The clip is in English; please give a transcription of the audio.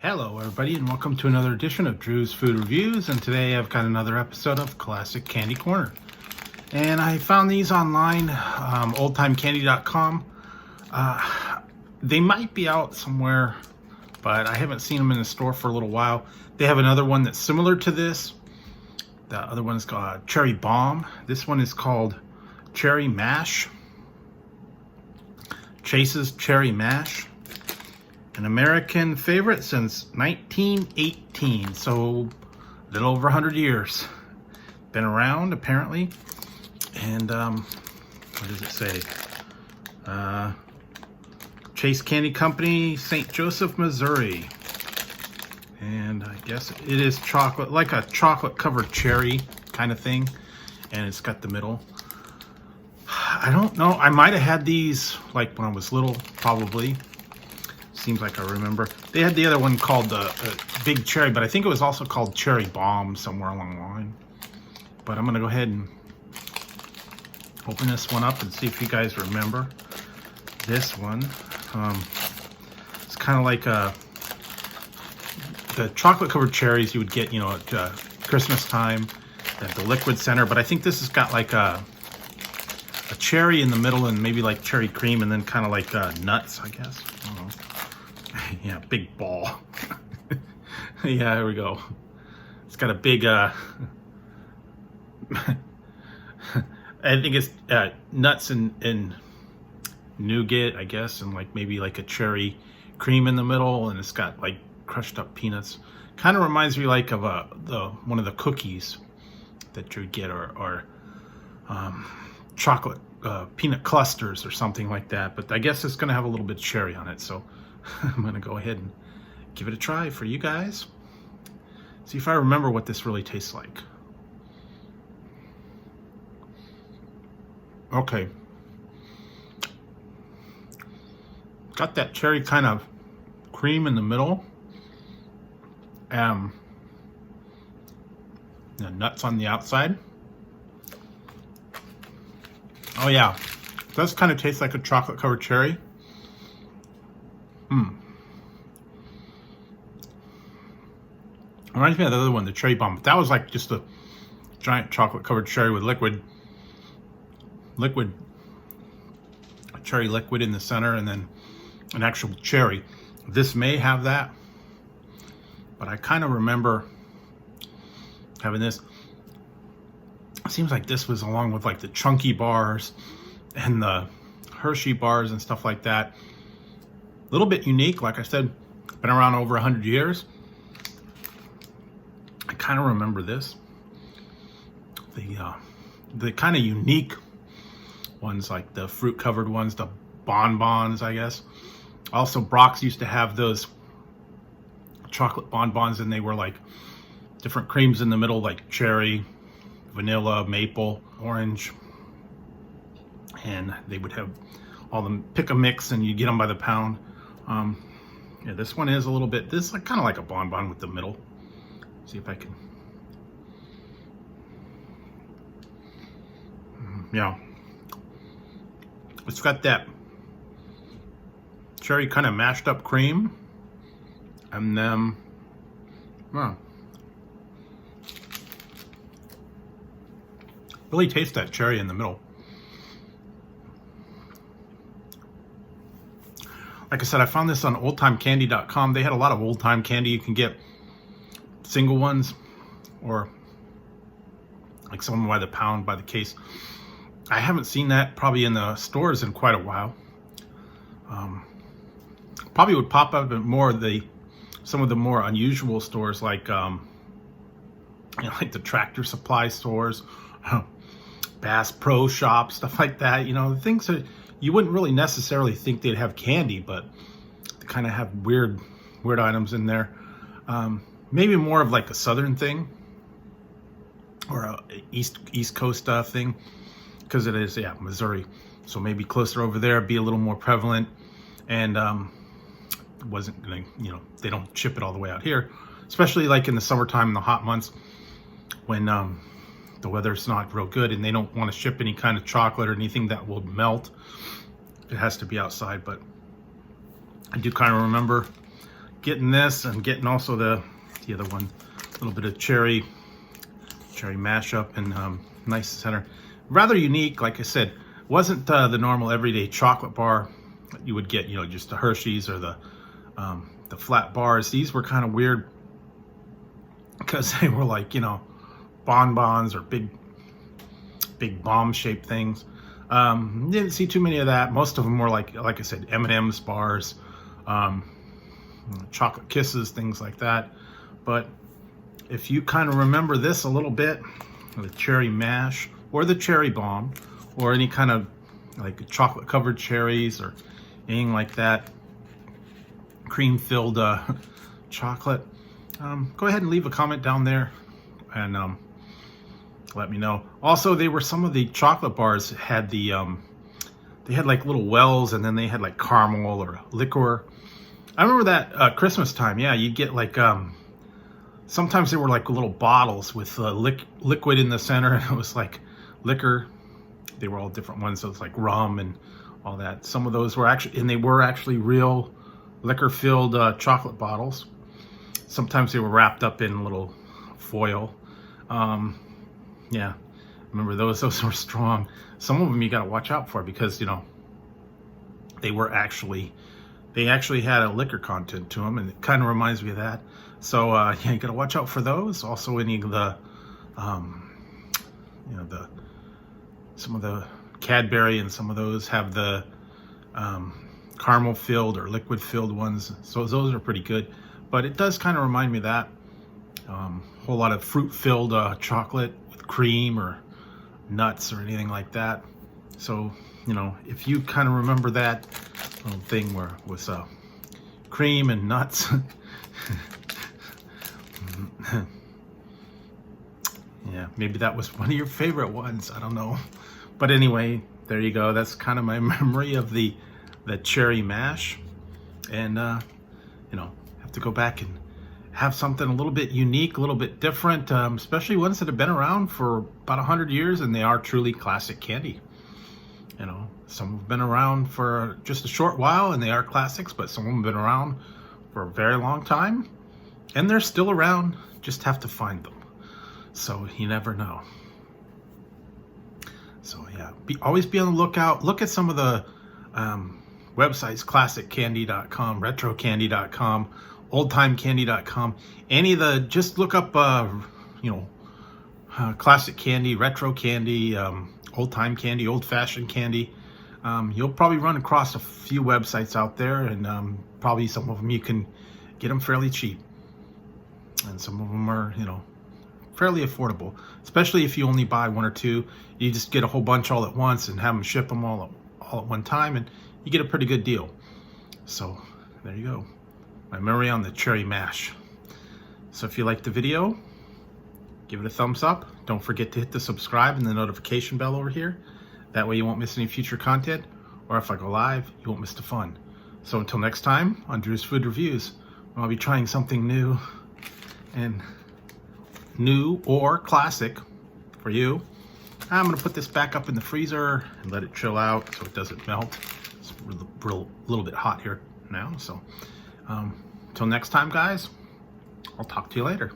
Hello everybody and welcome to another edition of Drew's Food Reviews, and today I've got another episode of Classic Candy Corner. And I found these online, oldtimecandy.com. They might be out somewhere, but I haven't seen them in the store for a little while. They have another one that's similar to this. The other one's called Cherry Bomb. This one is called Cherry Mash. Chase's Cherry Mash. An American favorite since 1918, so a little over 100 years. Been around, apparently. And, what does it say? Chase Candy Company, St. Joseph, Missouri. And I guess it is chocolate, like a chocolate-covered cherry kind of thing. And it's got the middle. I don't know. I might have had these, like, when I was little, probably. Seems like I remember. They had the other one called the Big Cherry, but I think it was also called Cherry Bomb somewhere along the line. But I'm going to go ahead and open this one up and see if you guys remember this one. It's kind of like the chocolate-covered cherries you would get, you know, at Christmas time at the Liquid Center. But I think this has got like a cherry in the middle and maybe like cherry cream and then kind of like nuts, I guess. I don't know. Yeah, big ball. Yeah, here we go. It's got a big, I think it's nuts and nougat, I guess, and like maybe like a cherry cream in the middle, and it's got like crushed up peanuts. Kind of reminds me like of one of the cookies that you get, or chocolate peanut clusters or something like that. But I guess it's gonna have a little bit of cherry on it, so I'm gonna go ahead and give it a try for you guys. See if I remember what this really tastes like. Okay. Got that cherry kind of cream in the middle. The nuts on the outside. Oh yeah, it does kind of taste like a chocolate covered cherry. Reminds me of the other one, the Cherry Bomb. But that was like just a giant chocolate covered cherry with cherry liquid in the center, and then an actual cherry. This may have that, but I kind of remember having this. It seems like this was along with like the Chunky bars and the Hershey bars and stuff like that. A little bit unique, like I said, been around over 100 years. I kind of remember this. The kind of unique ones, like the fruit covered ones, the bonbons, I guess. Also, Brock's used to have those chocolate bonbons, and they were like different creams in the middle, like cherry, vanilla, maple, orange. And they would have all them pick a mix, and you get them by the pound. Yeah, this one is a little bit, this is like, kind of like a bonbon with the middle. See if I can. Yeah. It's got that cherry kind of mashed up cream. And then, well, really taste that cherry in the middle. Like I said, I found this on oldtimecandy.com. They had a lot of old time candy. You can get single ones, or like some of them by the pound, by the case. I haven't seen that probably in the stores in quite a while. Probably would pop up at more some of the more unusual stores, like you know, like the Tractor Supply stores, Bass Pro Shop, stuff like that. You know, things that you wouldn't really necessarily think they'd have candy, but they kind of have weird items in there. Maybe more of like a southern thing, or a East Coast thing, because it is, yeah, Missouri. So maybe closer over there, be a little more prevalent, and it wasn't gonna, you know, they don't ship it all the way out here, especially like in the summertime, in the hot months, when the weather's not real good, and they don't want to ship any kind of chocolate or anything that will melt. It has to be outside. But I do kind of remember getting this and getting also the other one, a little bit of cherry mashup and nice center. Rather unique, like I said, wasn't the normal everyday chocolate bar that you would get, you know, just the Hershey's or the flat bars. These were kind of weird because they were like, you know, bonbons or big bomb-shaped things. Didn't see too many of that. Most of them were like I said, M&M's bars, chocolate kisses, things like that. But if you kind of remember this a little bit, the cherry mash or the cherry bomb or any kind of like chocolate covered cherries or anything like that, cream filled chocolate, go ahead and leave a comment down there and let me know. Also, they were some of the chocolate bars had the they had like little wells, and then they had like caramel or liquor. I remember that Christmas time. Yeah, you'd get like sometimes they were like little bottles with liquid in the center, and it was like liquor. They were all different ones, so it's like rum and all that. Some of those were actually, and they were actually real liquor-filled chocolate bottles. Sometimes they were wrapped up in little foil. Yeah, remember those were strong. Some of them you got to watch out for because, you know, they actually had a liquor content to them, and it kind of reminds me of that. So yeah, you got to watch out for those. Also, any of the you know, some of the Cadbury and some of those have the caramel filled or liquid filled ones, so those are pretty good. But it does kind of remind me of that. Whole lot of fruit filled chocolate with cream or nuts or anything like that. So, you know, if you kind of remember that little thing where it was cream and nuts. Yeah, maybe that was one of your favorite ones. I don't know. But anyway, there you go. That's kind of my memory of the cherry mash. And, you know, have to go back and have something a little bit unique, a little bit different, especially ones that have been around for about 100 years, and they are truly classic candy. You know, some have been around for just a short while, and they are classics, but some of them have been around for a very long time, and they're still around, just have to find them. So you never know. So yeah, always be on the lookout. Look at some of the websites, classiccandy.com, retrocandy.com, oldtimecandy.com, any of the, just look up, you know, classic candy, retro candy, old time candy, old fashioned candy. You'll probably run across a few websites out there, and probably some of them you can get them fairly cheap. And some of them are, you know, fairly affordable, especially if you only buy one or two. You just get a whole bunch all at once and have them ship them all at one time, and you get a pretty good deal. So there you go. My memory on the cherry mash. So if you liked the video, give it a thumbs up. Don't forget to hit the subscribe and the notification bell over here. That way you won't miss any future content, or if I go live, you won't miss the fun. So until next time on Drew's Food Reviews, I'll be trying something new or classic for you. I'm gonna put this back up in the freezer and let it chill out so it doesn't melt. It's a little bit hot here now, so until next time, guys, I'll talk to you later.